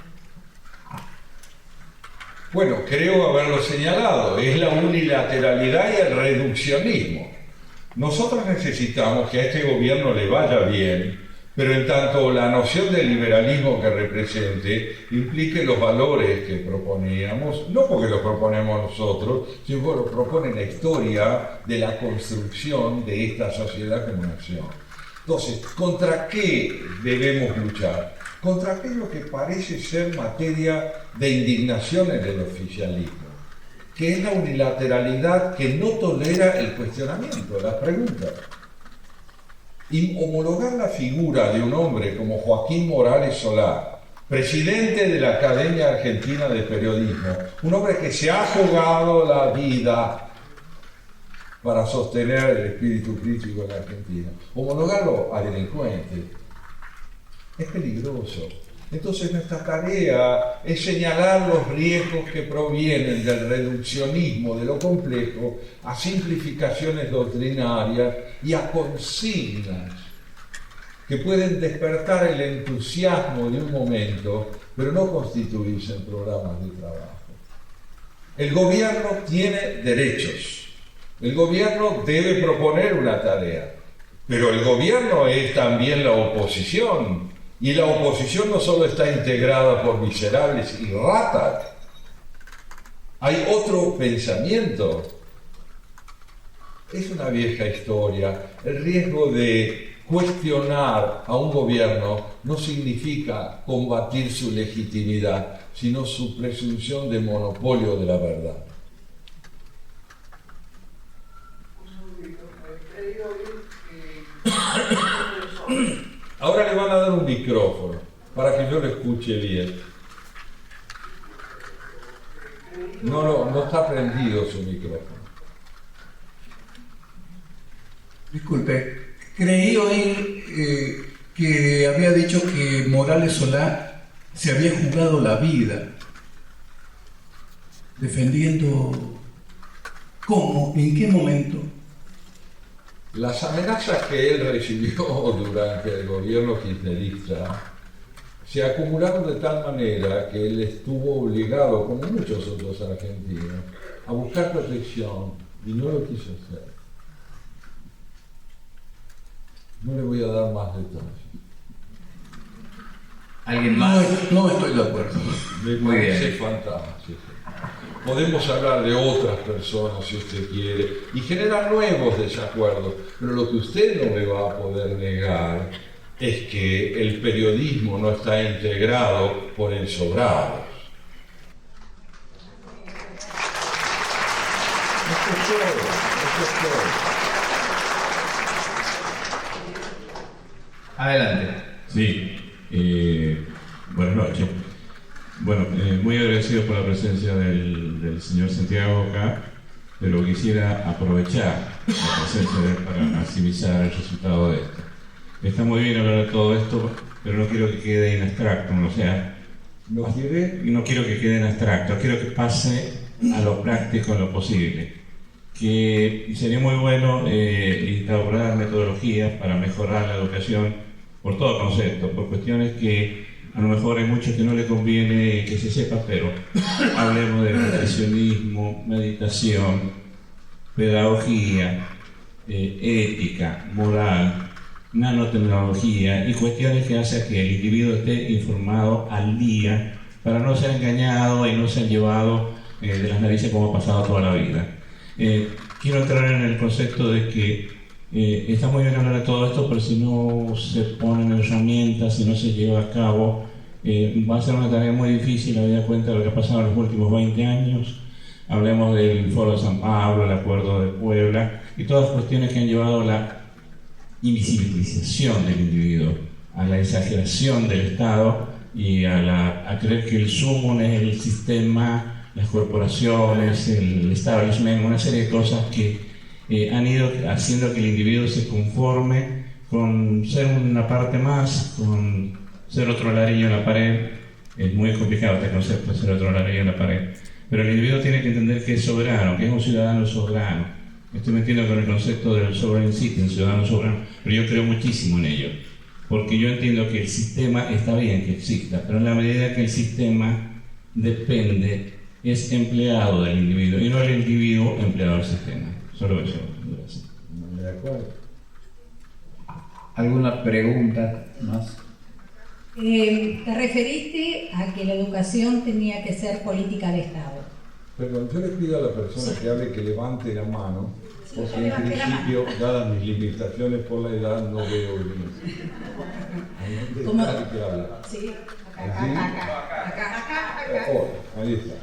Bueno, creo haberlo señalado, es la unilateralidad y el reduccionismo. Nosotros necesitamos que a este gobierno le vaya bien, pero en tanto la noción del liberalismo que represente implique los valores que proponíamos, no porque los proponemos nosotros, sino porque los propone la historia de la construcción de esta sociedad como nación. Entonces, ¿contra qué debemos luchar? Contra aquello que parece ser materia de indignación en el oficialismo, que es la unilateralidad que no tolera el cuestionamiento, las preguntas. Y homologar la figura de un hombre como Joaquín Morales Solá, presidente de la Academia Argentina de Periodismo, un hombre que se ha jugado la vida para sostener el espíritu crítico en la Argentina, homologarlo a delincuente es peligroso. Entonces nuestra tarea es señalar los riesgos que provienen del reduccionismo de lo complejo a simplificaciones doctrinarias y a consignas que pueden despertar el entusiasmo de un momento, pero no constituirse en programas de trabajo. El gobierno tiene derechos, el gobierno debe proponer una tarea, pero el gobierno es también la oposición. Y la oposición no solo está integrada por miserables y ratas, hay otro pensamiento. Es una vieja historia. El riesgo de cuestionar a un gobierno no significa combatir su legitimidad, sino su presunción de monopolio de la verdad. Ahora le van a dar un micrófono para que yo lo escuche bien. No está prendido su micrófono. Disculpe, creí oír que había dicho que Morales Solá se había jugado la vida defendiendo. ¿Cómo? ¿En qué momento? Las amenazas que él recibió durante el gobierno kirchnerista se acumularon de tal manera que él estuvo obligado, como muchos otros argentinos, a buscar protección y no lo quiso hacer. No le voy a dar más detalles. ¿Alguien más? No estoy de acuerdo. Me Muy parece bien. fantástico. Podemos hablar de otras personas si usted quiere y generar nuevos desacuerdos, pero lo que usted no me va a poder negar es que el periodismo no está integrado por ensobrados. Eso es todo. Adelante. Sí, buenas noches. Bueno, muy agradecido por la presencia del señor Santiago acá. pero quisiera aprovechar la presencia de él para maximizar el resultado de esto. Está muy bien hablar de todo esto, pero no quiero que quede en abstracto, o sea, ¿No quiere? no quiero que quede en abstracto, quiero que pase a lo práctico en lo posible. Que sería muy bueno instaurar metodologías para mejorar la educación por todo concepto, por cuestiones que a lo mejor hay muchos que no le conviene que se sepa, pero hablemos de reflexionismo, meditación, pedagogía, ética, moral, nanotecnología y cuestiones que hacen que el individuo esté informado al día para no ser engañado y no ser llevado de las narices como ha pasado toda la vida. Quiero entrar en el concepto de que está muy bien hablar de todo esto, pero si no se ponen herramientas, si no se lleva a cabo, va a ser una tarea muy difícil, habida cuenta de lo que ha pasado en los últimos 20 años. Hablemos del Foro de San Pablo, el Acuerdo de Puebla y todas las cuestiones que han llevado a la invisibilización del individuo, a la exageración del Estado y a creer que el sumo es el sistema, las corporaciones, el establishment, una serie de cosas que han ido haciendo que el individuo se conforme con ser una parte más, con ser otro ladrillo en la pared. Es muy complicado este concepto de ser otro ladrillo en la pared, pero el individuo tiene que entender que es soberano, que es un ciudadano soberano. Estoy metiendo con el concepto del sovereign citizen, ciudadano soberano, pero yo creo muchísimo en ello, porque yo entiendo que el sistema está bien que exista, pero en la medida que el sistema depende, es empleado del individuo y no el individuo empleado del sistema. Solo eso. Gracias. De acuerdo. ¿Alguna pregunta más? Te referiste a que la educación tenía que ser política de Estado. Perdón, yo le pido a la persona que hable que levante la mano, porque en levante la principio, dadas mis limitaciones por la edad, no veo bien. ¿Cómo? Que habla. Sí, ¿Así? acá. Oh, ahí está.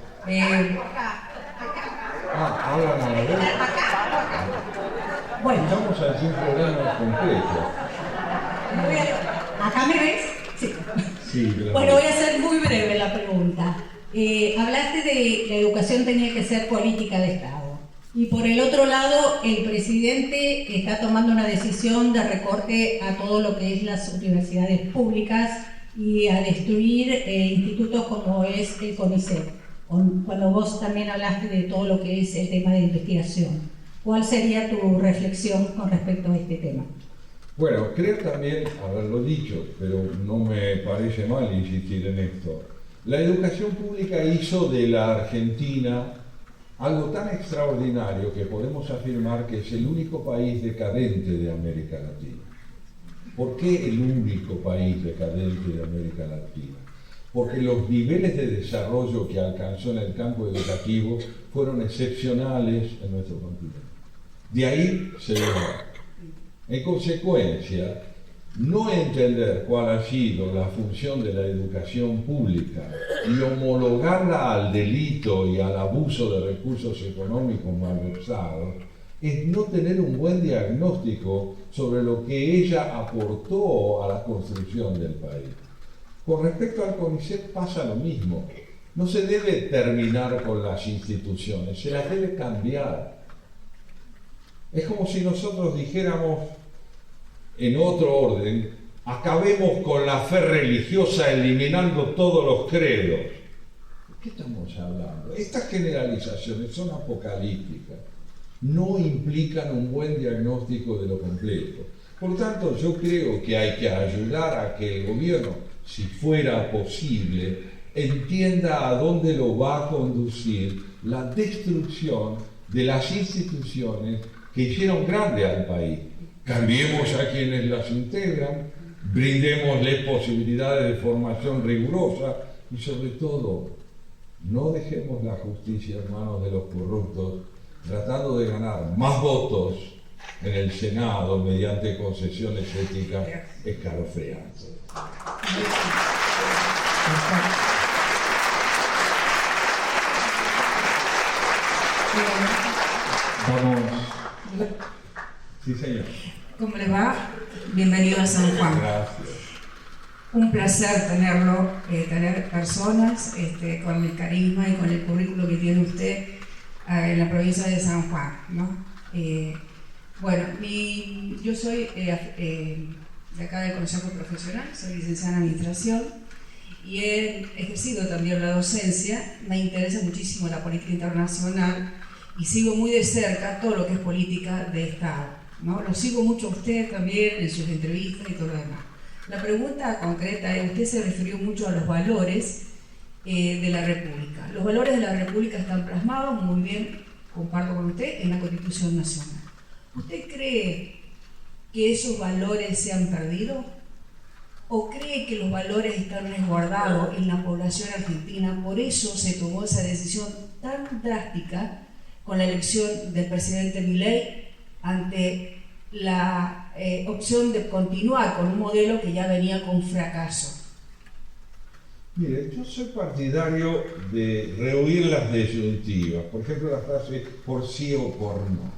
Hablan a la vez. Bueno, Estamos al un programa completo. ¿acá me ves? Sí. Sí, claro. Bueno, voy a hacer muy breve la pregunta. Hablaste de la educación tenía que ser política de Estado. Y por el otro lado, el presidente está tomando una decisión de recorte a todo lo que es las universidades públicas y a destruir institutos como es el CONICET. Cuando vos también hablaste de todo lo que es el tema de investigación. ¿Cuál sería tu reflexión con respecto a este tema? Bueno, creo también haberlo dicho, pero no me parece mal insistir en esto. La educación pública hizo de la Argentina algo tan extraordinario que podemos afirmar que es el único país decadente de América Latina. ¿Por qué el único país decadente de América Latina? Porque los niveles de desarrollo que alcanzó en el campo educativo fueron excepcionales en nuestro continente. De ahí se debe. En consecuencia, no entender cuál ha sido la función de la educación pública y homologarla al delito y al abuso de recursos económicos malversados es no tener un buen diagnóstico sobre lo que ella aportó a la construcción del país. Con respecto al CONICET pasa lo mismo. No se debe terminar con las instituciones, se las debe cambiar. Es como si nosotros dijéramos, en otro orden, acabemos con la fe religiosa eliminando todos los credos. ¿De qué estamos hablando? Estas generalizaciones son apocalípticas, no implican un buen diagnóstico de lo completo. Por lo tanto, yo creo que hay que ayudar a que el gobierno, si fuera posible, entienda a dónde lo va a conducir la destrucción de las instituciones que hicieron grande al país. Cambiemos a quienes las integran, brindémosles posibilidades de formación rigurosa y sobre todo, no dejemos la justicia en manos de los corruptos, tratando de ganar más votos en el Senado mediante concesiones éticas escalofriantes. Vamos. Sí, señor. ¿Cómo le va? Bienvenido a San Juan. Gracias. Un placer tenerlo, tener personas con el carisma y con el currículo que tiene usted en la provincia de San Juan, ¿no? Bueno, yo soy de acá del Consejo Profesional, soy licenciada en Administración y he ejercido también la docencia. Me interesa muchísimo la política internacional y sigo muy de cerca todo lo que es política de Estado, ¿no? Lo sigo mucho a usted también en sus entrevistas y todo lo demás. La pregunta concreta es, usted se refirió mucho a los valores de la República. Los valores de la República están plasmados, muy bien, comparto con usted, en la Constitución Nacional. ¿Usted cree que esos valores se han perdido? ¿O cree que los valores están resguardados en la población argentina? Por eso se tomó esa decisión tan drástica con la elección del presidente Milei ante la opción de continuar con un modelo que ya venía con fracaso. Mire, yo soy partidario de rehuir las disyuntivas. Por ejemplo, la frase por sí o por no.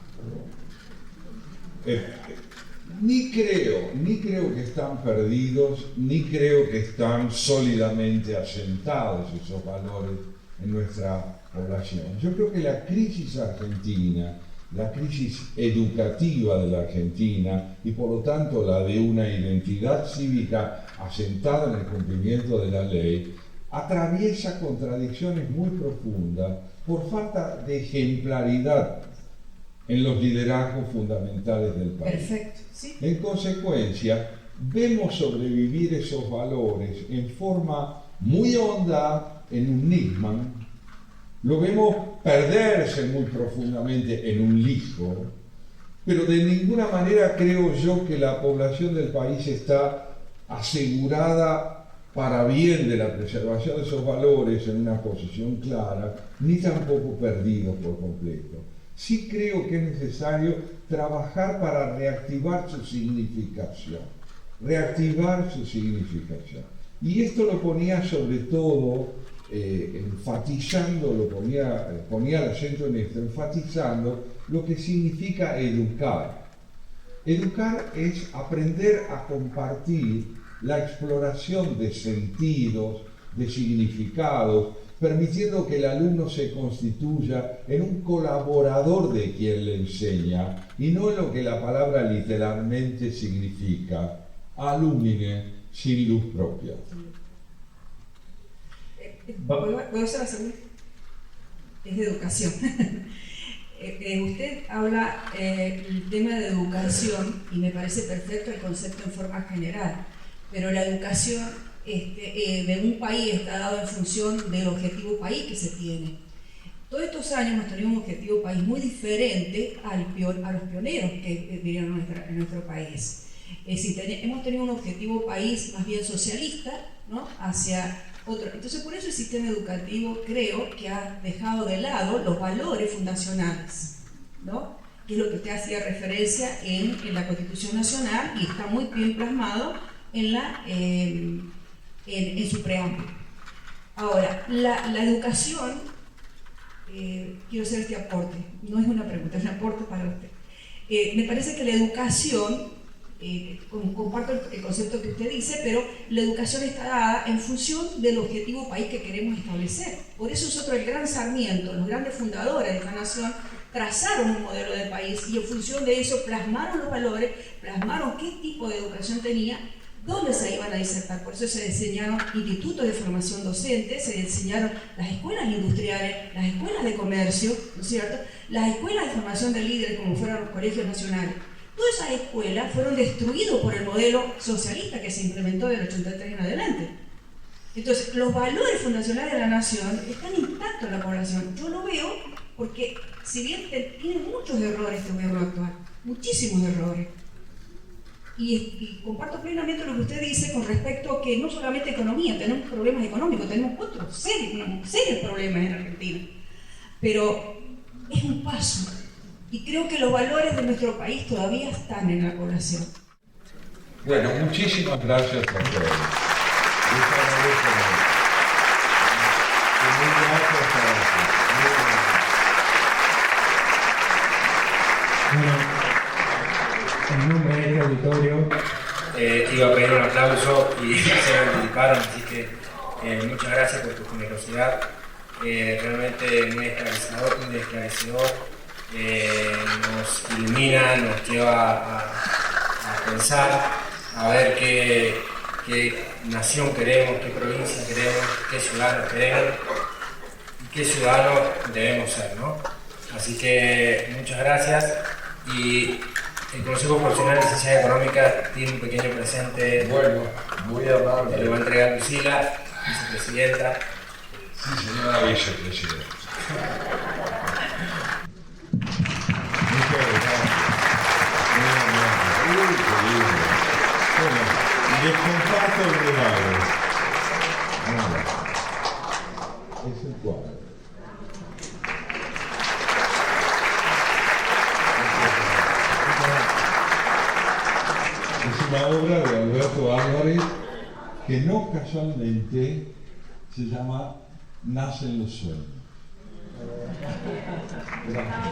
Ni creo que están perdidos, ni creo que están sólidamente asentados esos valores en nuestra población. Yo creo que la crisis argentina, la crisis educativa de la Argentina y por lo tanto la de una identidad cívica asentada en el cumplimiento de la ley, atraviesa contradicciones muy profundas por falta de ejemplaridad en los liderazgos fundamentales del país. Perfecto, sí. En consecuencia, vemos sobrevivir esos valores en forma muy honda en un Nisman, lo vemos perderse muy profundamente en un Lijo, pero de ninguna manera creo yo que la población del país está asegurada para bien de la preservación de esos valores en una posición clara, ni tampoco perdidos por completo. Sí creo que es necesario trabajar para reactivar su significación. Y esto lo ponía sobre todo enfatizando, ponía el acento en esto, enfatizando lo que significa educar. Educar es aprender a compartir la exploración de sentidos, de significados, permitiendo que el alumno se constituya en un colaborador de quien le enseña y no en lo que la palabra literalmente significa, alumine sin luz propia. ¿Puedo hacer la segunda? Es de educación. Usted habla el tema de educación y me parece perfecto el concepto en forma general, pero la educación de un país está dado en función del objetivo país que se tiene. Todos estos años hemos tenido un objetivo país muy diferente a los pioneros que vinieron en nuestro país. Es decir, hemos tenido un objetivo país más bien socialista, ¿no? Hacia otro. Entonces, por eso el sistema educativo creo que ha dejado de lado los valores fundacionales, ¿no? Que es lo que usted hacía referencia en la Constitución Nacional y está muy bien plasmado en su preámbulo. Ahora, la educación, quiero hacer este aporte, no es una pregunta, es un aporte para usted. Me parece que la educación, comparto el concepto que usted dice, pero la educación está dada en función del objetivo país que queremos establecer. Por eso nosotros, el gran Sarmiento, los grandes fundadores de esta nación, trazaron un modelo de país y en función de eso plasmaron los valores, plasmaron qué tipo de educación tenía, dónde se iban a disertar. Por eso se diseñaron institutos de formación docente, se diseñaron las escuelas industriales, las escuelas de comercio, ¿no es cierto?, las escuelas de formación de líderes como fueron los colegios nacionales. Todas esas escuelas fueron destruidas por el modelo socialista que se implementó del 83 en adelante. Entonces, los valores fundacionales de la nación están intactos en la población. Yo lo veo porque, si bien tiene muchos errores este gobierno actual, muchísimos errores, y comparto plenamente lo que usted dice con respecto a que no solamente economía, tenemos problemas económicos, tenemos otros serios problemas en Argentina, pero es un paso. Y creo que los valores de nuestro país todavía están en la población. Bueno, muchísimas gracias a todos. Les agradezco mucho. Muy gracias a Bueno, en nombre de este auditorio iba a pedir un aplauso y se me anticiparon, así que muchas gracias por tu generosidad. realmente muy esclarecedor, nos ilumina, nos lleva a pensar, a ver qué nación queremos, qué provincia queremos, qué ciudadanos queremos y qué ciudadanos debemos ser, ¿no? Así que muchas gracias, y el Consejo Profesional de Ciencias Económicas tiene un pequeño presente. Bueno, muy amable. Que le va a entregar Lucila, vicepresidenta. Sí, señora vicepresidenta. Muchas gracias. Muy amable. Qué lindo. Bueno, les comparto el regalo. Es el cuadro. Es una obra de Alberto Álvarez que no casualmente se llama Nacen los sueños. Gracias.